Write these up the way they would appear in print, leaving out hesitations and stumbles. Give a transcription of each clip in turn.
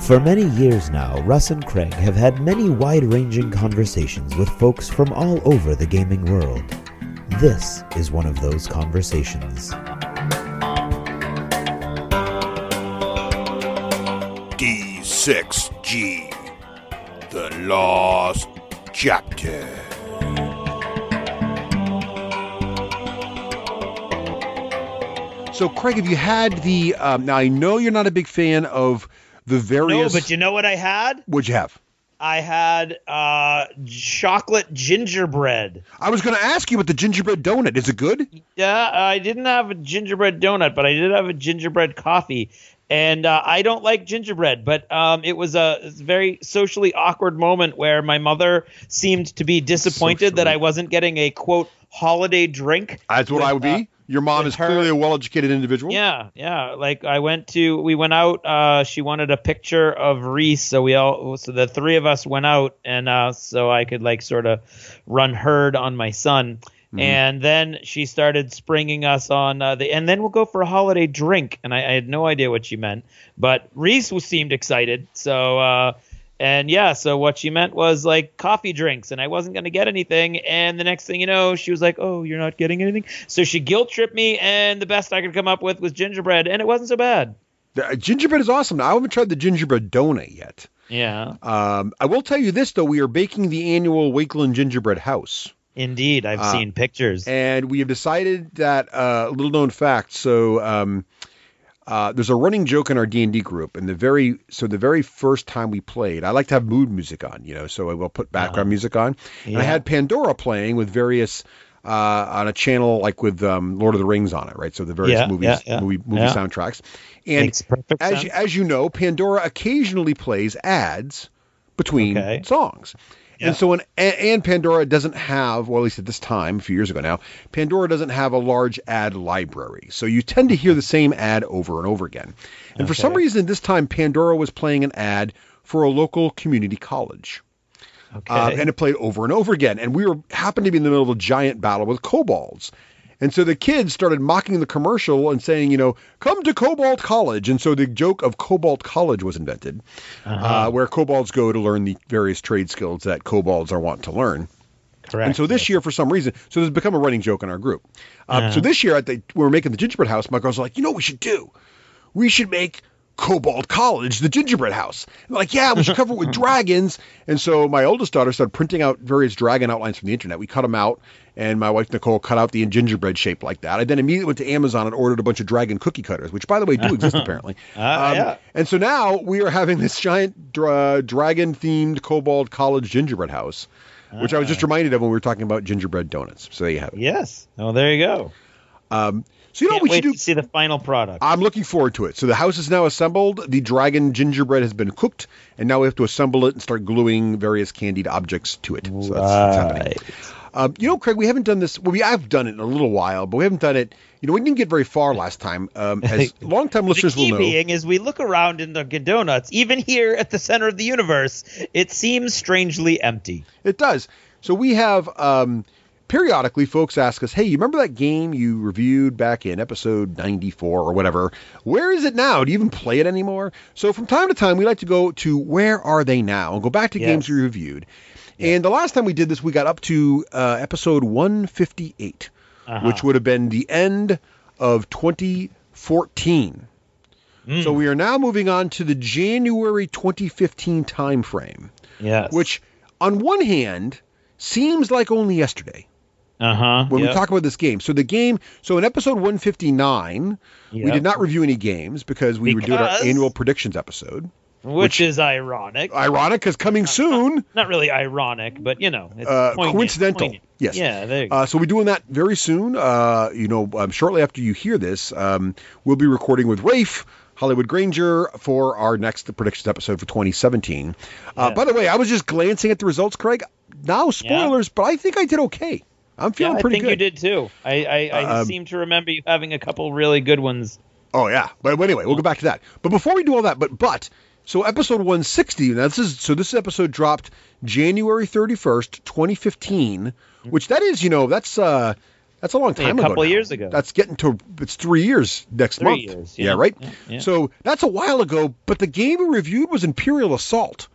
For many years now, Russ and Craig have had many wide-ranging conversations with folks from all over the gaming world. This is one of those conversations. D6G, the Lost Chapter. So, Craig, have you had the... now, I know you're not a big fan of the various... No, but you know what I had? What'd you have? I had chocolate gingerbread. I was going to ask you about the gingerbread donut. Is it good? Yeah, I didn't have a gingerbread donut, but I did have a gingerbread coffee. And I don't like gingerbread, but it was a very socially awkward moment where my mother seemed to be disappointed that I wasn't getting a, quote, holiday drink. That's what I would be. Your mom is clearly a well-educated individual. Yeah. Like we went out. She wanted a picture of Reese, so the three of us went out, and so I could like sort of run herd on my son. Mm-hmm. And then she started springing us on and then we'll go for a holiday drink. And I had no idea what she meant, but Reese seemed excited. So. So what she meant was like coffee drinks, and I wasn't going to get anything. And the next thing you know, she was like, "Oh, you're not getting anything?" So she guilt tripped me, and the best I could come up with was gingerbread, and it wasn't so bad. The gingerbread is awesome. Now, I haven't tried the gingerbread donut yet. Yeah. I will tell you this, though. We are baking the annual Wakeland Gingerbread House. Indeed. I've seen pictures. And we have decided that, little known fact, so... there's a running joke in our D&D group, and the very first time we played, I like to have mood music on, so I will put background music on. And I had Pandora playing with various on a channel like with Lord of the Rings on it, right? So the various movie soundtracks. And as you know, Pandora occasionally plays ads between songs. Yeah. And so and Pandora doesn't have, well, at least at this time, a few years ago now, Pandora doesn't have a large ad library. So you tend to hear the same ad over and over again. And for some reason, this time, Pandora was playing an ad for a local community college. And it played over and over again. And we happened to be in the middle of a giant battle with kobolds. And so the kids started mocking the commercial and saying, come to Cobalt College. And so the joke of Cobalt College was invented, where kobolds go to learn the various trade skills that kobolds are wont to learn. Correct. And so this year, for some reason, so there's become a running joke in our group. So this year, we were making the gingerbread house. My girls were like, what we should do? We should make Cobalt College, the gingerbread house. And they're like, yeah, we should cover it with dragons. And so my oldest daughter started printing out various dragon outlines from the internet. We cut them out, and my wife Nicole cut out the gingerbread shape like that. I then immediately went to Amazon and ordered a bunch of dragon cookie cutters, which, by the way, do exist apparently. And so now we are having this giant dragon-themed Cobalt College gingerbread house, which I was just reminded of when we were talking about gingerbread donuts. So there you have it. Yes. Oh, there you go. So what we should do? To see the final product. I'm looking forward to it. So the house is now assembled. The dragon gingerbread has been cooked, and now we have to assemble it and start gluing various candied objects to it. So that's happening. Craig, we haven't done this. Well, I've done it in a little while, but we haven't done it. We didn't get very far last time. As longtime listeners will know. The key being is we look around in the Donuts, even here at the center of the universe, it seems strangely empty. It does. So we have. Periodically, folks ask us, hey, you remember that game you reviewed back in episode 94 or whatever? Where is it now? Do you even play it anymore? So from time to time, we like to go to where are they now and go back to games we reviewed. And the last time we did this, we got up to episode 158, which would have been the end of 2014. So we are now moving on to the January 2015 time frame, which on one hand seems like only yesterday. When we talk about this game. So in episode 159, we did not review any games because we were doing our annual predictions episode. Which is ironic. Ironic because coming soon. Not really ironic, but, it's coincidental. Poignant. Yes. Yeah, there you go. So we're doing that very soon. Shortly after you hear this, we'll be recording with Rafe Hollywood Granger for our next predictions episode for 2017. By the way, I was just glancing at the results, Craig. Now, spoilers, but I think I did okay. I'm feeling pretty good. I think you did too. I seem to remember you having a couple really good ones. Oh, yeah. But anyway, we'll go back to that. But before we do all that, so episode 160, this episode dropped January 31st, 2015, which that is, that's That's a long time ago. A couple now. years ago. It's 3 years next month. 3 years. Yeah, right? Yeah. So that's a while ago, but the game we reviewed was Imperial Assault,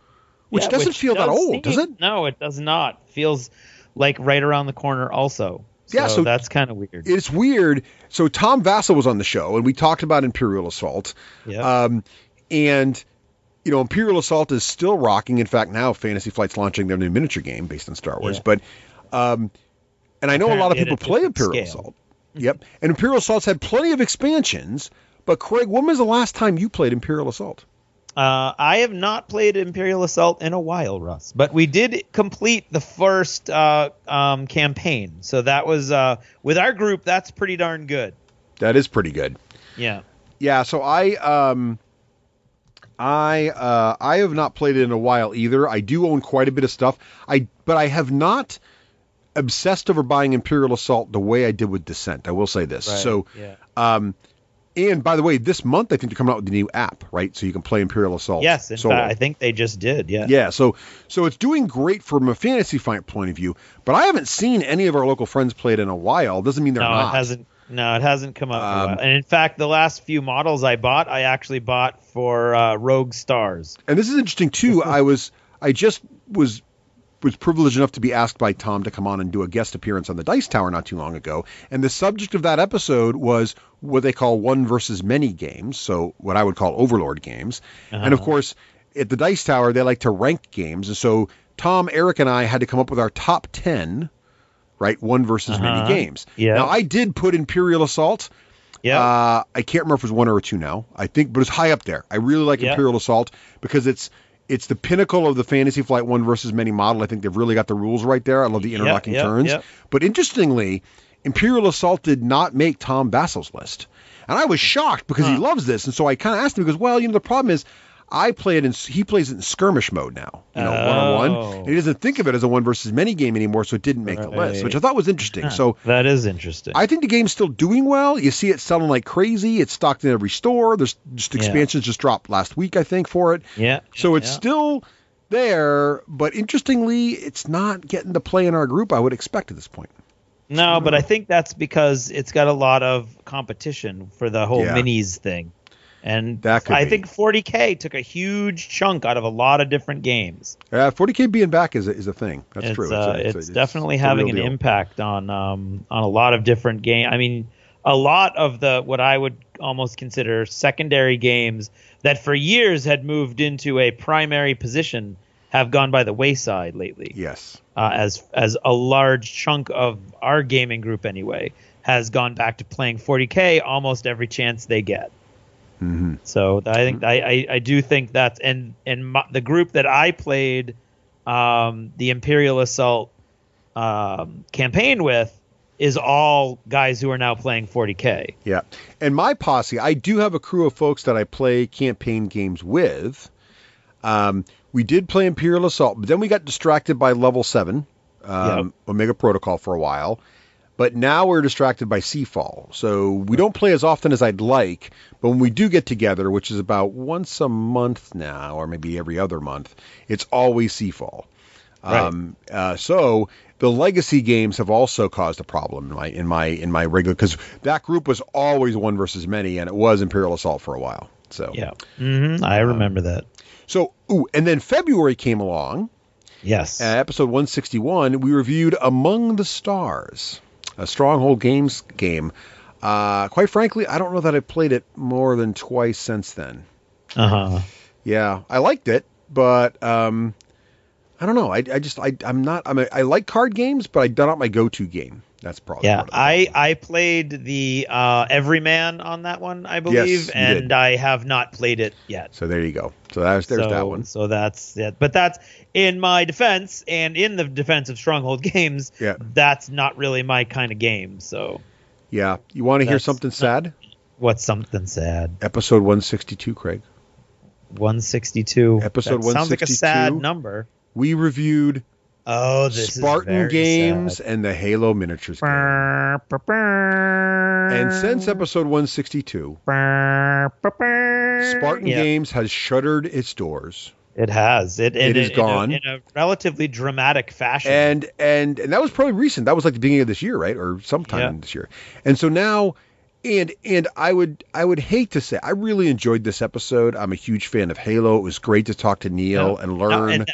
which doesn't feel that old, does it? No, it does not. Feels like right around the corner also. So that's kind of weird. It's weird. So Tom Vassell was on the show, and we talked about Imperial Assault. Yeah. And, Imperial Assault is still rocking. In fact, now Fantasy Flight's launching their new miniature game based on Star Wars. Yeah. But, and I know a lot of people play Imperial Assault. Yep. And Imperial Assault's had plenty of expansions. But, Craig, when was the last time you played Imperial Assault? I have not played Imperial Assault in a while, Russ. But we did complete the first campaign. So that was, with our group, that's pretty darn good. That is pretty good. Yeah. Yeah, so I have not played it in a while either. I do own quite a bit of stuff. But I have not obsessed over buying Imperial Assault the way I did with Descent. I will say this. Right. So, yeah. And by the way, this month I think they're coming out with the new app, right? So you can play Imperial Assault. Yes, in fact, I think they just did. Yeah. Yeah. So it's doing great from a fantasy fight point of view. But I haven't seen any of our local friends play it in a while. Doesn't mean they're not. It hasn't come out for a while. And in fact, the last few models I actually bought for Rogue Stars. And this is interesting too. I just was privileged enough to be asked by Tom to come on and do a guest appearance on the Dice Tower not too long ago. And the subject of that episode was what they call one versus many games. So what I would call Overlord games. Uh-huh. And of course, at the Dice Tower, they like to rank games. And so Tom, Eric, and I had to come up with our top 10, right? One versus many games. Yeah. Now, I did put Imperial Assault. Yeah. I can't remember if it was 1 or 2 now. I think, but it's high up there. I really like Imperial Assault because it's the pinnacle of the Fantasy Flight one versus many model. I think they've really got the rules right there. I love the interlocking turns. Yep. But interestingly, Imperial Assault did not make Tom Vassell's list. And I was shocked because he loves this. And so I kind of asked him, he goes, well, the problem is I play it he plays it in skirmish mode now, one-on-one. And he doesn't think of it as a one versus many game anymore, so it didn't make the list, which I thought was interesting. So that is interesting. I think the game's still doing well. You see it selling like crazy. It's stocked in every store. There's just expansions just dropped last week, I think, for it. Yeah. So it's still there, but interestingly, it's not getting to play in our group I would expect at this point. No, but I think that's because it's got a lot of competition for the whole minis thing. And I think 40K took a huge chunk out of a lot of different games. 40K being back is a thing. That's true. It's definitely having an impact on a lot of different games. I mean, a lot of what I would almost consider secondary games that for years had moved into a primary position have gone by the wayside lately. Yes. As a large chunk of our gaming group anyway has gone back to playing 40K almost every chance they get. Mm-hmm. So I think I do think that's the group that I played the Imperial Assault campaign with is all guys who are now playing 40K. Yeah, and my posse, I do have a crew of folks that I play campaign games with. We did play Imperial Assault, but then we got distracted by Level 7 Omega Protocol for a while. But now we're distracted by Seafall. So we don't play as often as I'd like. But when we do get together, which is about once a month now, or maybe every other month, it's always Seafall. Right. So the legacy games have also caused a problem in my regular, because that group was always one versus many, and it was Imperial Assault for a while. So I remember that. So and then February came along. Yes. Episode 161, we reviewed Among the Stars, a Stronghold Games game. Quite frankly, I don't know that I've played it more than twice since then. Uh-huh. Yeah, I liked it, but I don't know. I like card games, but they're not my go-to game. That's probably I played the Everyman on that one, I believe, and I have not played it yet. So there you go. So there's that one. So that's it. But that's in my defense, and in the defense of Stronghold Games, that's not really my kind of game. So yeah, you want to hear something sad? What's something sad? Episode 162, Craig. 162. Episode 162 sounds like a sad number. We reviewed Spartan Games sad. and the Halo Miniatures game. And since episode 162, Spartan Games has shuttered its doors. It has. It is gone in a relatively dramatic fashion. And that was probably recent. That was like the beginning of this year, right? Or sometime this year. And so now, and I would hate to say, I really enjoyed this episode. I'm a huge fan of Halo. It was great to talk to Neil and learn.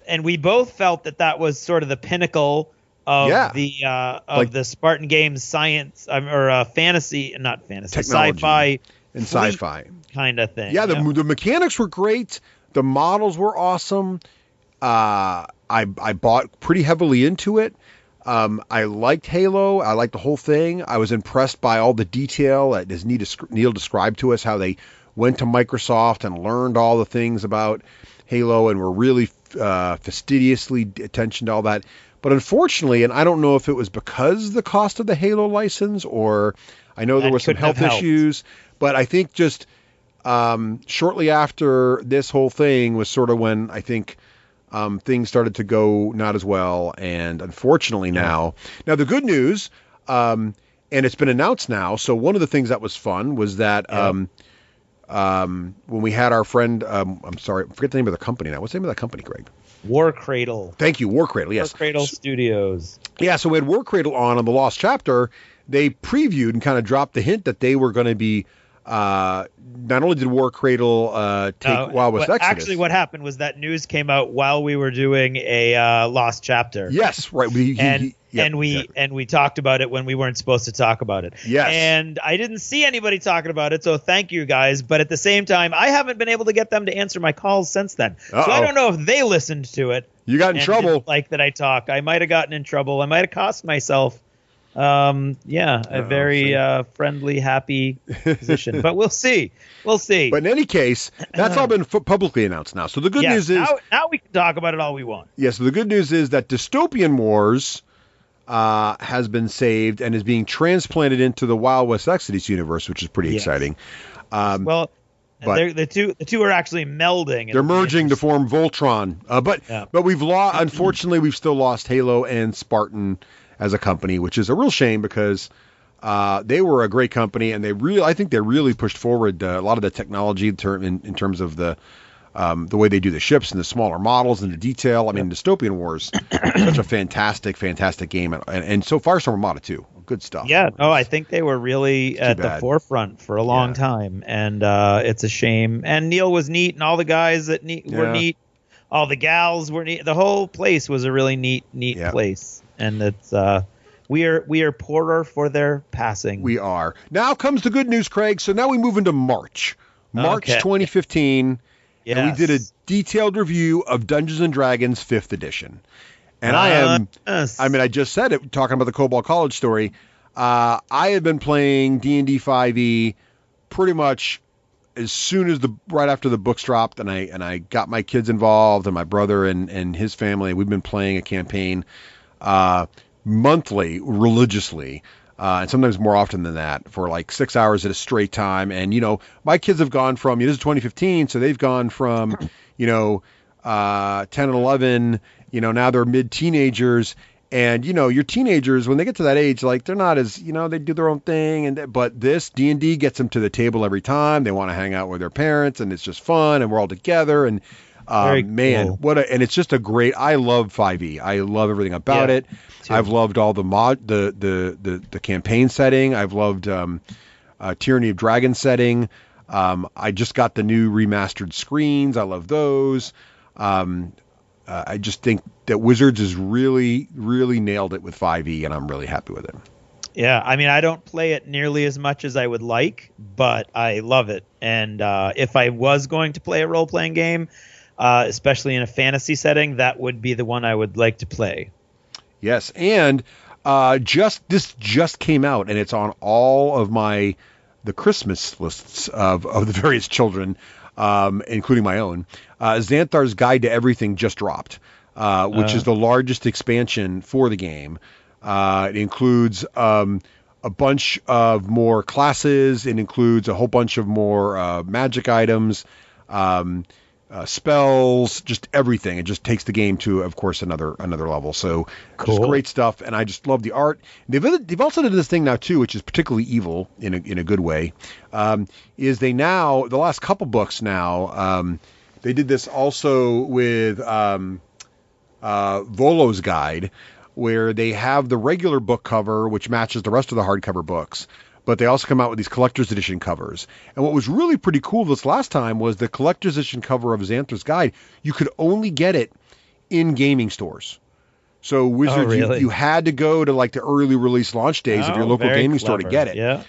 And we both felt that was sort of the pinnacle of the Spartan Games science or fantasy, not fantasy, technology, sci-fi and sci-fi kind of thing. Yeah, the mechanics were great. The models were awesome. I bought pretty heavily into it. I liked Halo. I liked the whole thing. I was impressed by all the detail, as Neil described to us, how they went to Microsoft and learned all the things about Halo and were really fastidiously attention to all that. But unfortunately, and I don't know if it was because of the cost of the Halo license, or I know there was some health issues, but I think just shortly after this whole thing was sort of when I think things started to go not as well. And unfortunately now the good news, and it's been announced now. So one of the things that was fun was that when we had our friend, I'm sorry, I forget the name of the company now. What's the name of that company, Greg? War Cradle. Thank you, War Cradle. Yes, War Cradle Studios. Yeah, so we had War Cradle on the Lost Chapter. They previewed and kind of dropped the hint that they were going to be. Not only did War Cradle take Wild West Exodus. Actually, what happened was that news came out while we were doing a Lost Chapter. Yes, right. We talked about it when we weren't supposed to talk about it. Yes. And I didn't see anybody talking about it, so thank you guys. But at the same time, I haven't been able to get them to answer my calls since then. So I don't know if they listened to it. You got in trouble. Didn't like that I talk. I might have gotten in trouble. I might have cost myself. A very friendly, happy position. But we'll see. We'll see. But in any case, that's all been publicly announced now. So the good news is now we can talk about it all we want. Yeah. So the good news is that Dystopian Wars has been saved and is being transplanted into the Wild West Exodus universe, which is pretty exciting. But the two are actually melding. They're merging to form Voltron. But we've unfortunately, we've still lost Halo and Spartan as a company, which is a real shame because they were a great company and I think they really pushed forward a lot of the technology in terms of the way they do the ships and the smaller models and the detail. I mean, Dystopian Wars, such a fantastic game, and so far Firestorm Armada too. Good stuff. Yeah. Oh, I think they were really at the forefront for a long time, and it's a shame. And Neil was neat, and all the guys that were neat, all the gals were neat. The whole place was a really neat place. And it's we are poorer for their passing. We are. Now comes the good news, Craig. So now we move into March 2015, and we did a detailed review of Dungeons and Dragons 5th edition. And I just said it, talking about the Cobalt College story. I had been playing D&D 5e pretty much as soon as right after the books dropped, and I got my kids involved and my brother and his family. We've been playing a campaign monthly, religiously, and sometimes more often than that, for like 6 hours at a straight time. And my kids have gone from this is 2015, so they've gone from 10 and 11. Now they're mid-teenagers, and your teenagers, when they get to that age, like they're not as they do their own thing, but this D&D gets them to the table every time. They want to hang out with their parents, and it's just fun, and we're all together, and man, cool. And it's just a great. I love 5e. I love everything about it. Too. I've loved all the campaign setting. I've loved Tyranny of Dragon setting. I just got the new remastered screens. I love those. I just think that Wizards has really, really nailed it with 5e, and I'm really happy with it. Yeah, I mean, I don't play it nearly as much as I would like, but I love it. And if I was going to play a role-playing game, especially in a fantasy setting, that would be the one I would like to play. Yes, and this just came out, and it's on all of the Christmas lists of the various children, including my own. Xanthar's Guide to Everything just dropped, which is the largest expansion for the game. It includes a bunch of more classes. It includes a whole bunch of more magic items, spells, just everything. It just takes the game to, of course, another level. So cool. Just great stuff, and I just love the art. They've also done this thing now too, which is particularly evil in a good way. Is the last couple books now. They did this also with Volo's Guide, where they have the regular book cover, which matches the rest of the hardcover books, but they also come out with these collector's edition covers. And what was really pretty cool this last time was the collector's edition cover of Xanthra's Guide. You could only get it in gaming stores. So Wizards, really? you had to go to like the early release launch days of your local gaming store to get it. Yeah.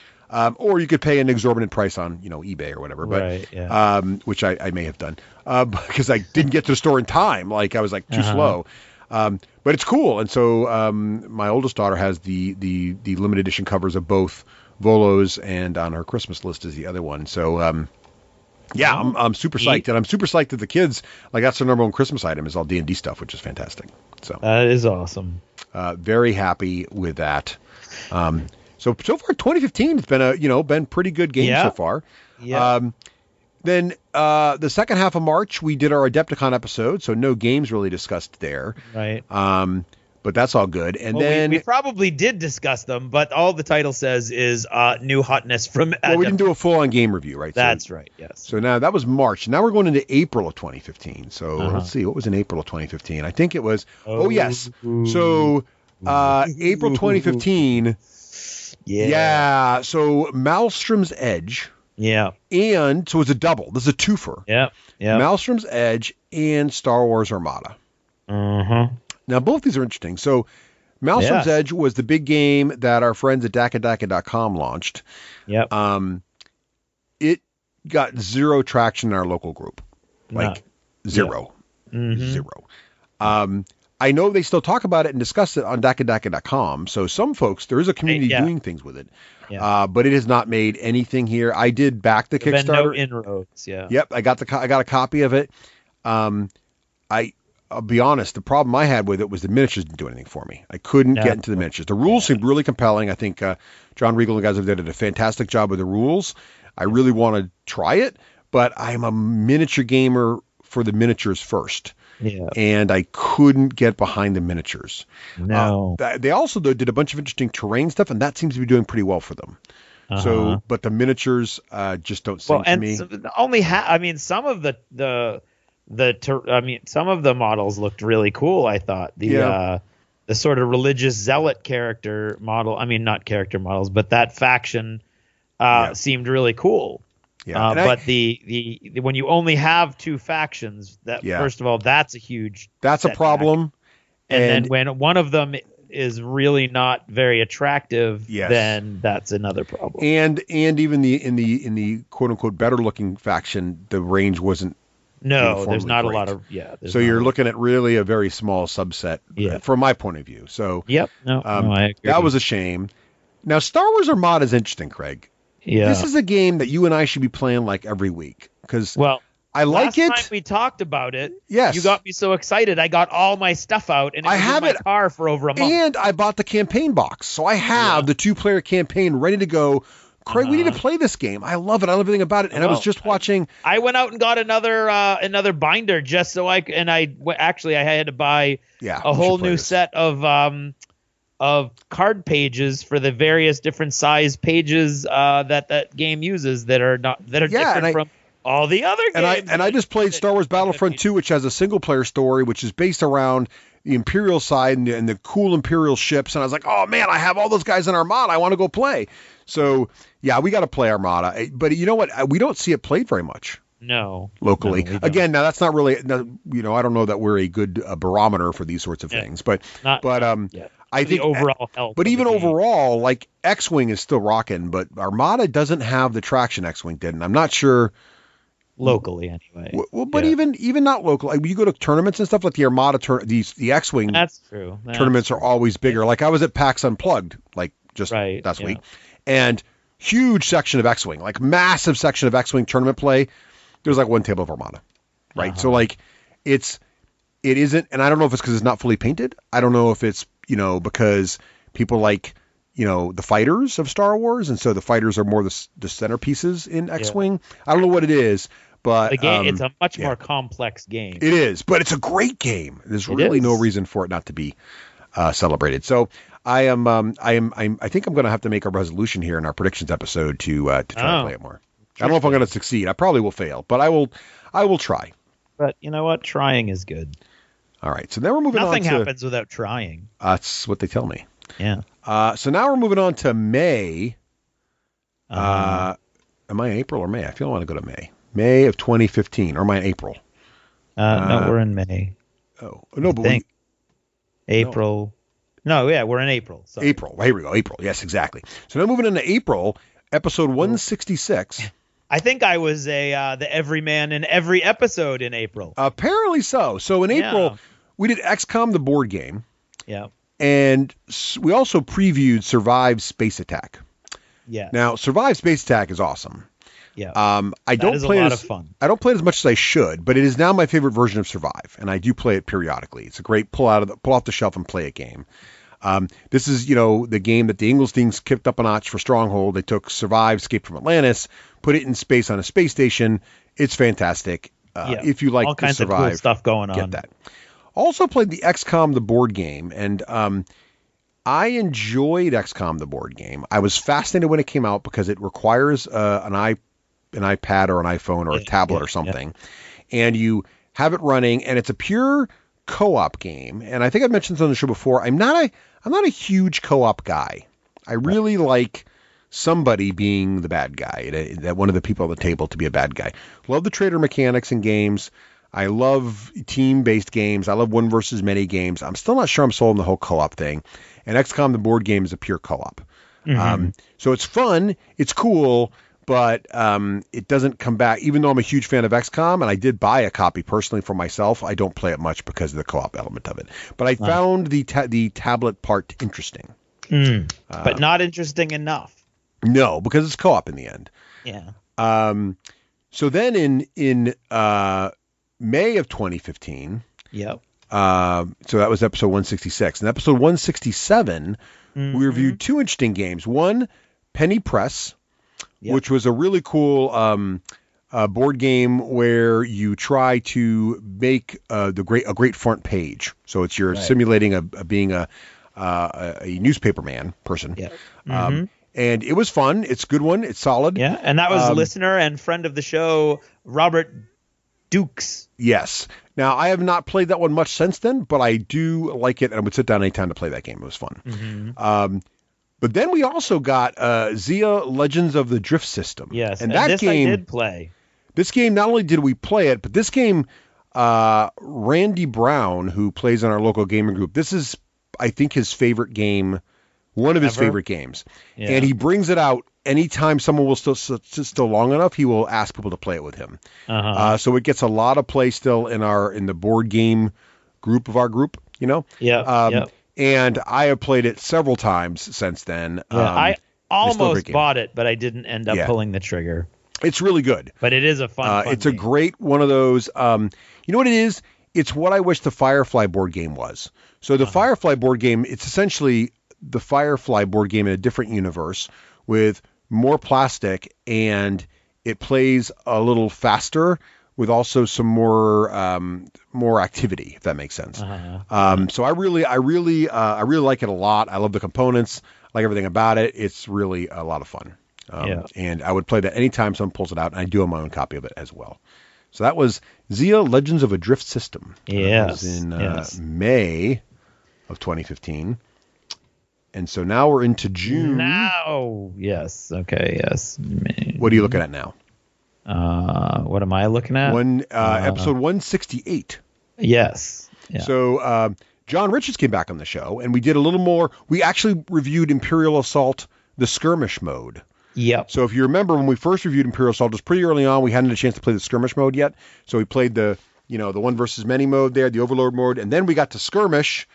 Or you could pay an exorbitant price on, eBay or whatever, but Right, yeah. which I may have done because I didn't get to the store in time. Like I was like too slow. But it's cool. And so my oldest daughter has the limited edition covers of both Volo's, and on her Christmas list is the other one. So I'm super psyched, and I'm super psyched that the kids, like, that's their number one Christmas item is all D&D stuff, which is fantastic. So That is awesome. very happy with that. So far 2015 has been been pretty good game so far. Yeah. Then the second half of March we did our Adepticon episode, so no games really discussed there. Right. But that's all good. And then we probably did discuss them, but all the title says is new hotness from. Well, we didn't do a full-on game review, right? That's right. Yes. So now that was March. Now we're going into April of 2015. So let's see, what was in April of 2015? I think it was. Oh yes. So April 2015. Yeah. So Maelstrom's Edge. Yeah. And so it's a double. This is a twofer. Yeah. Yeah. Maelstrom's Edge and Star Wars Armada. Mm-hmm. Now, both these are interesting. So Maelstrom's Edge was the big game that our friends at dakadaka.com launched. Yep. It got zero traction in our local group. Like zero. Yeah. Mm-hmm. Zero. I know they still talk about it and discuss it on dakadaka.com. So some folks, there is a community doing things with it. Yeah. But it has not made anything here. I did back the Kickstarter. No inroads, yeah. Yep, I got a copy of it. I'll be honest, the problem I had with it was the miniatures didn't do anything for me. I couldn't get into the miniatures. The rules seemed really compelling. I think John Regal and the guys over there did a fantastic job with the rules. I really want to try it, but I'm a miniature gamer for the miniatures first. Yeah. And I couldn't get behind the miniatures. No. They also, though, did a bunch of interesting terrain stuff, and that seems to be doing pretty well for them. So, but the miniatures just don't seem to me. Some of some of the models looked really cool. I thought the sort of religious zealot character model. I mean, not character models, but that faction seemed really cool. Yeah, but the when you only have two factions, first of all, that's a problem. And then when one of them is really not very attractive, then that's another problem. And even in the quote unquote better looking faction, the range wasn't. No, there's not a lot of So you're looking at really a very small subset from my point of view. So I agree. That was a shame. Now Star Wars Armada is interesting, Craig. Yeah. This is a game that you and I should be playing like every week because I like it. Last time we talked about it, yes, you got me so excited. I got all my stuff out and I have in my car for over a month. And I bought the campaign box, so I have the 2-player campaign ready to go. Craig, we need to play this game. I love it. I love everything about it. And I was just watching. I went out and got another binder just so I had to buy a whole new set of card pages for the various different size pages that game uses that are different from all the other games. And I just played Star Wars Battlefront 2, which has a single player story, which is based around the Imperial side and the cool Imperial ships. And I was like, oh man, I have all those guys in Armada. I want to go play. So yeah, we got to play Armada. But you know what? We don't see it played very much. No. Locally. No, again, now that's not really, I don't know that we're a good barometer for these sorts of things, but I think overall health. But even overall, like X-Wing is still rocking, but Armada doesn't have the traction X-Wing did. And I'm not sure locally anyway. Well, but even not local. Like, you go to tournaments and stuff like the Armada the X-Wing. That's true. Tournaments are always bigger. Like I was at PAX Unplugged, like just last week, and huge section of X-Wing, like massive section of X-Wing tournament play. There's like one table of Armada, right? So like it isn't, and I don't know if it's because it's not fully painted. I don't know if it's because people like the fighters of Star Wars, and so the fighters are more the centerpieces in X-Wing. I don't know what it is. But the game, it's a much more complex game. It is, but it's a great game. There's really no reason for it not to be celebrated. So I think I'm going to have to make a resolution here in our predictions episode to try to play it more. I don't know if I'm going to succeed. I probably will fail, but I will try. but you know what? Trying is good. All right. So now we're moving Nothing on to... happens without trying. That's what they tell me. Yeah. So now we're moving on to May. Uh-huh. Am I in April or May? I feel I want to go to May. May of 2015. Or am I in April? No, we're in May. Oh, no, but April. No, yeah, we're in April. Sorry. April. Well, here we go. April. Yes, exactly. So now moving into April, episode 166. I think I was the everyman in every episode in April. Apparently so. So in April, we did XCOM, the board game. Yeah. And we also previewed Survive Space Attack. Yeah. Now, Survive Space Attack is awesome. Yeah. I don't play a it lot as, of fun. I don't play it as much as I should, but it is now my favorite version of Survive, and I do play it periodically. It's a great pull off the shelf and play it game. This is, the game that the Inglesdeens kicked up a notch for Stronghold. They took Survive, Escape from Atlantis, put it in space on a space station. It's fantastic. If you like all kinds Survive, of cool stuff going on. Get that. Also played the XCOM, the board game, and I enjoyed XCOM, the board game. I was fascinated when it came out because it requires an iPad or an iPhone or a tablet or something, and you have it running, and it's a pure co-op game. And I think I've mentioned this on the show before. I'm not a huge co-op guy. I really like somebody being the bad guy, that one of the people at the table to be a bad guy. Love the trader mechanics in games. I love team-based games. I love one versus many games. I'm still not sure I'm sold on the whole co-op thing. And XCOM, the board game, is a pure co-op. Mm-hmm. So it's fun. It's cool. But it doesn't come back. Even though I'm a huge fan of XCOM, and I did buy a copy personally for myself, I don't play it much because of the co-op element of it. But I found the tablet part interesting. But not interesting enough. No, because it's co-op in the end. Yeah. So then in May of 2015. Yep. So that was episode 166. In episode 167, we reviewed two interesting games. One, Penny Press. Yep. Which was a really cool board game where you try to make a great front page. So it's you're simulating being a newspaper man person. Yeah. And it was fun. It's a good one. It's solid. Yeah. And that was listener and friend of the show, Robert Dukes. Yes. Now, I have not played that one much since then, but I do like it, and I would sit down anytime to play that game. It was fun. Mm-hmm. But then we also got Zia Legends of the Drift System. Yes, and that this game I did play. This game, not only did we play it, but this game, Randy Brown, who plays in our local gaming group, this is, I think, his favorite game, one of his favorite games. Yeah. And he brings it out anytime someone will still long enough, he will ask people to play it with him. So it gets a lot of play still in the board game group of our group, Yeah. And I have played it several times since then. Yeah, I almost bought it, but I didn't end up pulling the trigger. It's really good. But it is a fun it's game. A great one of those. You know what it is? It's what I wish the Firefly board game was. So the Firefly board game, it's essentially the Firefly board game in a different universe with more plastic, and it plays a little faster with also some more activity, if that makes sense. So I really like it a lot. I love the components, I like everything about it. It's really a lot of fun. And I would play that anytime someone pulls it out, and I do have my own copy of it as well. So that was Zia Legends of a Drift System. Yes. That was in May of 2015. And so now we're into June. Now, yes. Okay, yes. What are you looking at now? What am I looking at? Episode 168. Yes. Yeah. So John Richards came back on the show, and we did a little more. We actually reviewed Imperial Assault, the skirmish mode. Yep. So if you remember, when we first reviewed Imperial Assault, it was pretty early on. We hadn't had a chance to play the skirmish mode yet. So we played the one versus many mode there, the Overlord mode, and then we got to skirmish,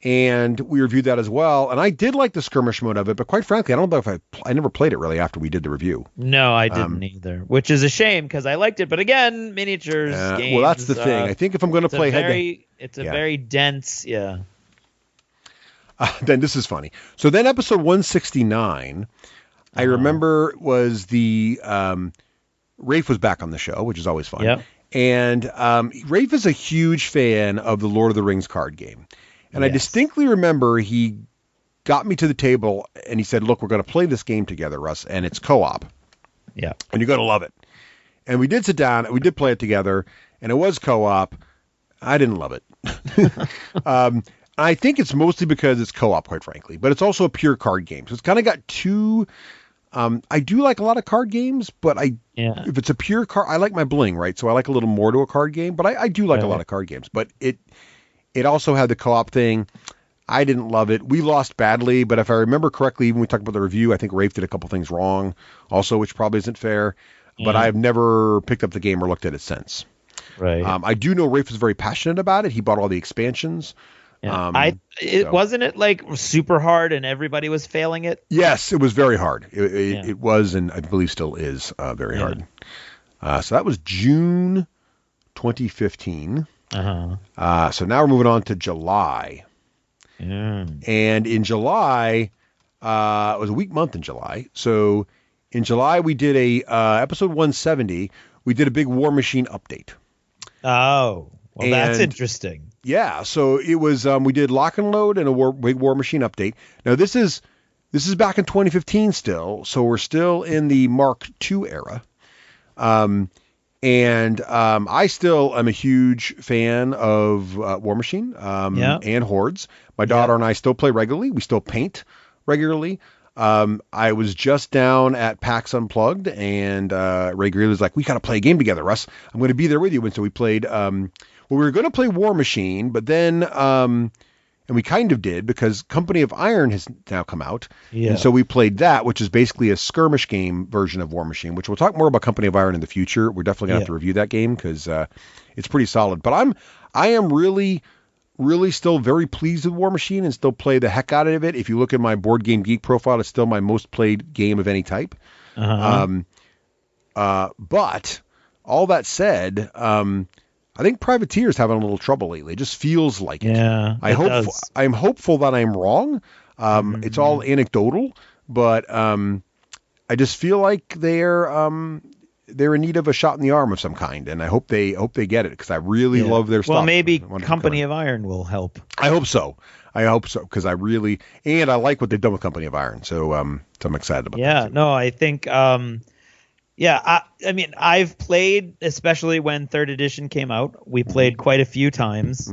and we reviewed that as well. And I did like the skirmish mode of it, but quite frankly, I don't know if I never played it really after we did the review. No, I didn't either, which is a shame because I liked it. But again, miniatures games. Well, that's the thing. I think if I'm going to play it's a very dense, Then this is funny. So then episode 169, I remember was the Rafe was back on the show, which is always fun. Yep. And Rafe is a huge fan of the Lord of the Rings card game. And I distinctly remember he got me to the table and he said, look, we're going to play this game together, Russ, and it's co-op. Yeah. And you're going to love it. And we did sit down and we did play it together. and it was co-op, I didn't love it. I think it's mostly because it's co-op, quite frankly, but it's also a pure card game. So it's kind of got two. I do like a lot of card games, but if it's a pure card, I like my bling, right? So I like a little more to a card game, but I do like a lot of card games. But it also had the co-op thing. I didn't love it. We lost badly, but if I remember correctly, even when we talked about the review, I think Rafe did a couple things wrong also, which probably isn't fair. But I've never picked up the game or looked at it since. Right. I do know Rafe was very passionate about it. He bought all the expansions. Yeah. Wasn't it like super hard and everybody was failing it? Yes, it was very hard. It was, and I believe still is, very hard. So that was June 2015. So now we're moving on to July. And in July, it was a weak month in July. So in July, we did a episode 170. We did a big War Machine update. Oh, well, that's interesting. Yeah, so it was we did Lock and Load and a big War Machine update. Now this is back in 2015 still, so we're still in the Mark II era. I still am a huge fan of War Machine and Hordes. My daughter and I still play regularly. We still paint regularly. I was just down at PAX Unplugged, and Ray Greeley was like, "We got to play a game together, Russ. I'm going to be there with you." And so we played. We were going to play War Machine, but then, and we kind of did because Company of Iron has now come out, and so we played that, which is basically a skirmish game version of War Machine. Which we'll talk more about Company of Iron in the future. We're definitely going to have to review that game because it's pretty solid. But I am really still very pleased with War Machine and still play the heck out of it. If you look at my Board Game Geek profile, it's still my most played game of any type. But all that said, I think Privateer's having a little trouble lately. It just feels like it. Yeah, I'm hopeful that I'm wrong. It's all anecdotal, but I just feel like they're in need of a shot in the arm of some kind, and I hope they get it because I really love their stuff. Well, maybe Company of Iron will help. I hope so because I like what they've done with Company of Iron. So I'm excited about that. Yeah, no, I think I mean, I've played, especially when 3rd edition came out. We played quite a few times.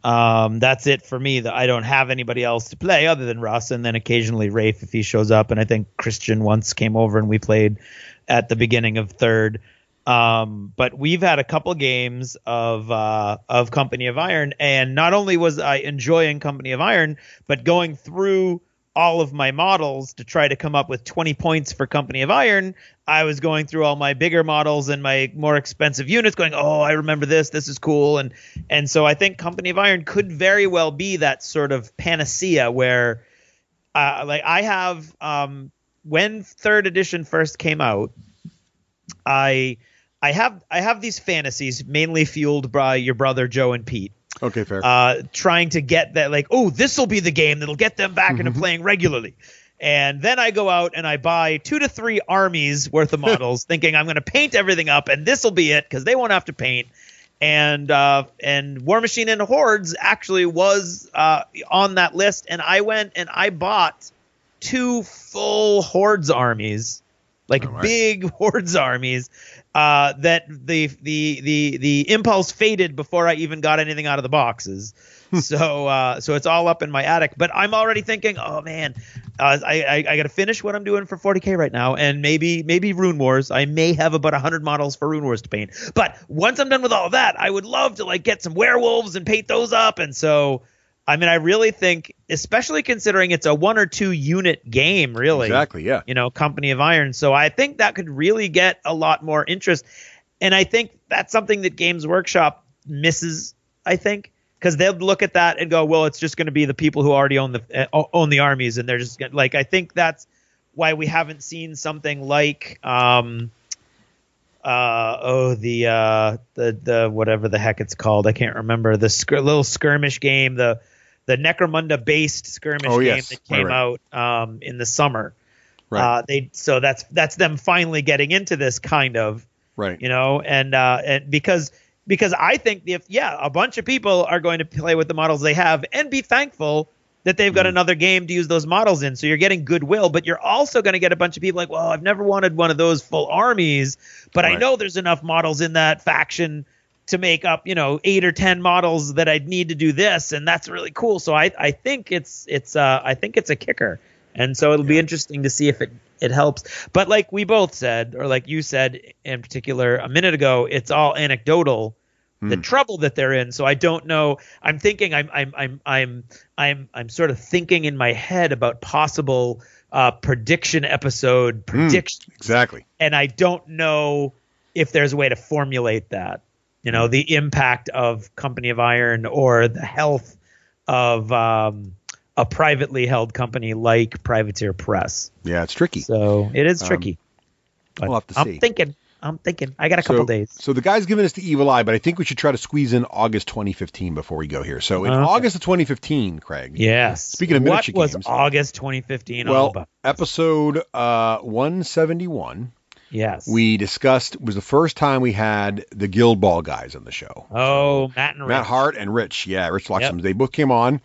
That's it for me. That I don't have anybody else to play other than Russ, and then occasionally Rafe if he shows up. And I think Christian once came over and we played at the beginning of 3rd. But we've had a couple games of Company of Iron, and not only was I enjoying Company of Iron, but going through all of my models to try to come up with 20 points for Company of Iron, I was going through all my bigger models and my more expensive units going, oh, I remember this is cool. And so I think Company of Iron could very well be that sort of panacea where like I have when 3rd edition first came out, I have these fantasies mainly fueled by your brother Joe and Pete. Okay, fair. Trying to get that, like, oh, this will be the game that'll get them back into playing regularly. And then I go out and I buy 2 to 3 armies worth of models, thinking I'm going to paint everything up and this will be it because they won't have to paint. And War Machine and Hordes actually was on that list, and I went and I bought 2 full Hordes armies, like big Hordes armies. That the impulse faded before I even got anything out of the boxes. So it's all up in my attic. But I'm already thinking, oh man, I got to finish what I'm doing for 40K right now, and maybe Rune Wars. I may have about 100 models for Rune Wars to paint. But once I'm done with all of that, I would love to like get some werewolves and paint those up. And so, I mean, I really think, especially considering it's a 1 or 2 unit game, really. Exactly, yeah. You know, Company of Iron. So I think that could really get a lot more interest. And I think that's something that Games Workshop misses, I think, because they'll look at that and go, well, it's just going to be the people who already own the armies. And they're just like, I think that's why we haven't seen something like the whatever the heck it's called. I can't remember. The little skirmish game, the Necromunda based skirmish game that came out in the summer. Right. So that's them finally getting into this kind of, right. You know, and because I think a bunch of people are going to play with the models they have and be thankful that they've got another game to use those models in. So you're getting goodwill, but you're also going to get a bunch of people like, well, I've never wanted one of those full armies, but I know there's enough models in that faction to make up, 8 or 10 models that I'd need to do this, and that's really cool. So I think it's a kicker, and so it'll be interesting to see if it helps. But like we both said, or like you said in particular a minute ago, it's all anecdotal. The trouble that they're in. So I don't know. I'm thinking. I'm sort of thinking in my head about possible prediction episode predictions. Exactly. And I don't know if there's a way to formulate that. The impact of Company of Iron or the health of a privately held company like Privateer Press. Yeah, it's tricky. So it is tricky. We'll have to see. I'm thinking. I got a couple days. So the guy's giving us the evil eye, but I think we should try to squeeze in August 2015 before we go here. So in August of 2015, Craig. Yes. Speaking of miniature games. What was August 2015 all about? Episode 171. Yes. We discussed, was the first time we had the Guild Ball guys on the show. Oh, Matt and Rich. Matt Hart and Rich. Yeah, Rich Loxham. Yep. They both came on,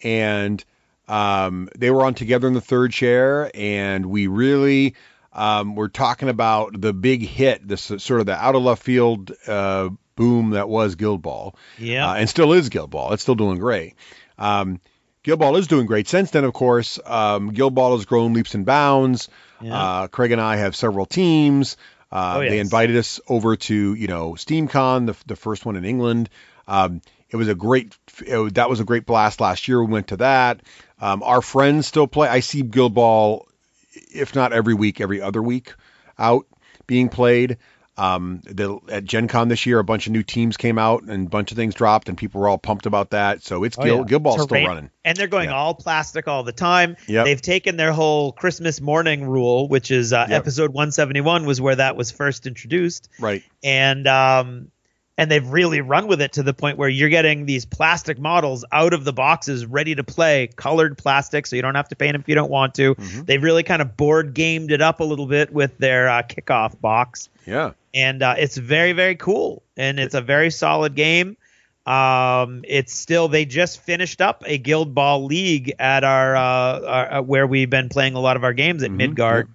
and they were on together in the third chair, and we really... we're talking about the big hit, this sort of the out of left field boom that was Guild Ball, and still is Guild Ball. It's still doing great. Guild Ball is doing great. Since then, of course, Guild Ball has grown leaps and bounds. Yeah. Craig and I have several teams. They invited us over to SteamCon, the first one in England. It was that was a great blast last year. We went to that. Our friends still play. I see Guild Ball, if not every week, every other week out being played. At Gen Con this year, a bunch of new teams came out and a bunch of things dropped, and people were all pumped about that. So it's Guild Ball's still running. And they're going all plastic all the time. Yep. They've taken their whole Christmas morning rule, which is episode 171 was where that was first introduced. Right. And they've really run with it to the point where you're getting these plastic models out of the boxes ready to play, colored plastic, so you don't have to paint them if you don't want to. Mm-hmm. They've really kind of board gamed it up a little bit with their kickoff box. Yeah. And it's very, very cool. And it's a very solid game. It's still, they just finished up a Guild Ball League at our where we've been playing a lot of our games at Midgard.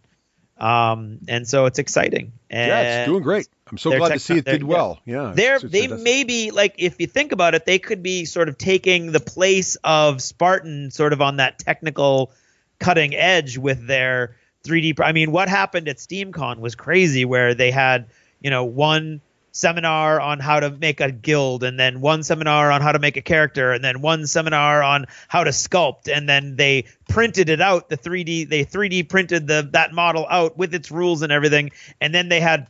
Yep. And so it's exciting. And it's doing great. I'm so glad to see it did well. Yeah. They may be, like, if you think about it, they could be sort of taking the place of Spartan sort of on that technical cutting edge with their 3D. I mean, what happened at SteamCon was crazy, where they had, one seminar on how to make a guild, and then one seminar on how to make a character, and then one seminar on how to sculpt, and then they printed it out, they 3D printed that model out with its rules and everything, and then they had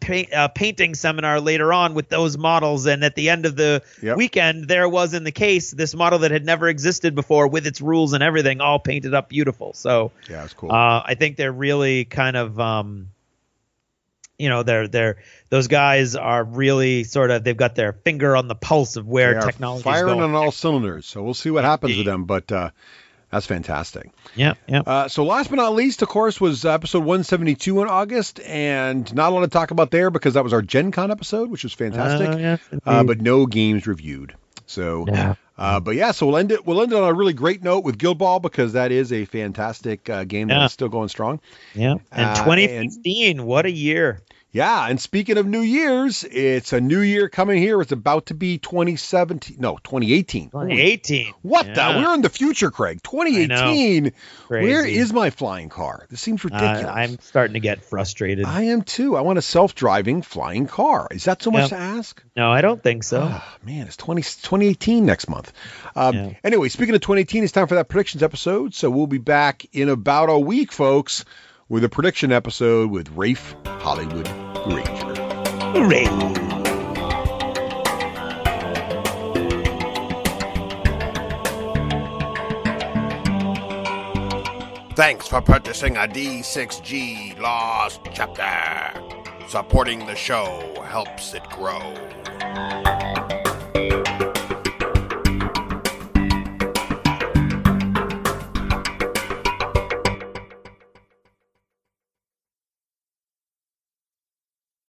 painting seminar later on with those models, and at the end of the weekend there was in the case this model that had never existed before with its rules and everything all painted up beautiful. So yeah, it's cool. I think they're really kind of those guys are really sort of, they've got their finger on the pulse of where technology is firing going. on all cylinders. So we'll see what happens with them, but that's fantastic. Yeah. So last but not least, of course, was episode 172 in August, and not a lot to talk about there because that was our Gen Con episode, which was fantastic. But no games reviewed. So, so we'll end it on a really great note with Guild Ball, because that is a fantastic game that's still going strong. Yeah. And 2015, what a year. Yeah, and speaking of New Year's, it's a new year coming here. It's about to be 2018. 2018. What the? We're in the future, Craig. 2018. Where is my flying car? This seems ridiculous. I'm starting to get frustrated. I am too. I want a self-driving flying car. Is that so much to ask? No, I don't think so. Oh, man, it's 2018 next month. Anyway, speaking of 2018, it's time for that predictions episode. So we'll be back in about a week, folks, with a prediction episode with Rafe Hollywood Ranger. Hooray! Thanks for purchasing a D6G Lost Chapter. Supporting the show helps it grow.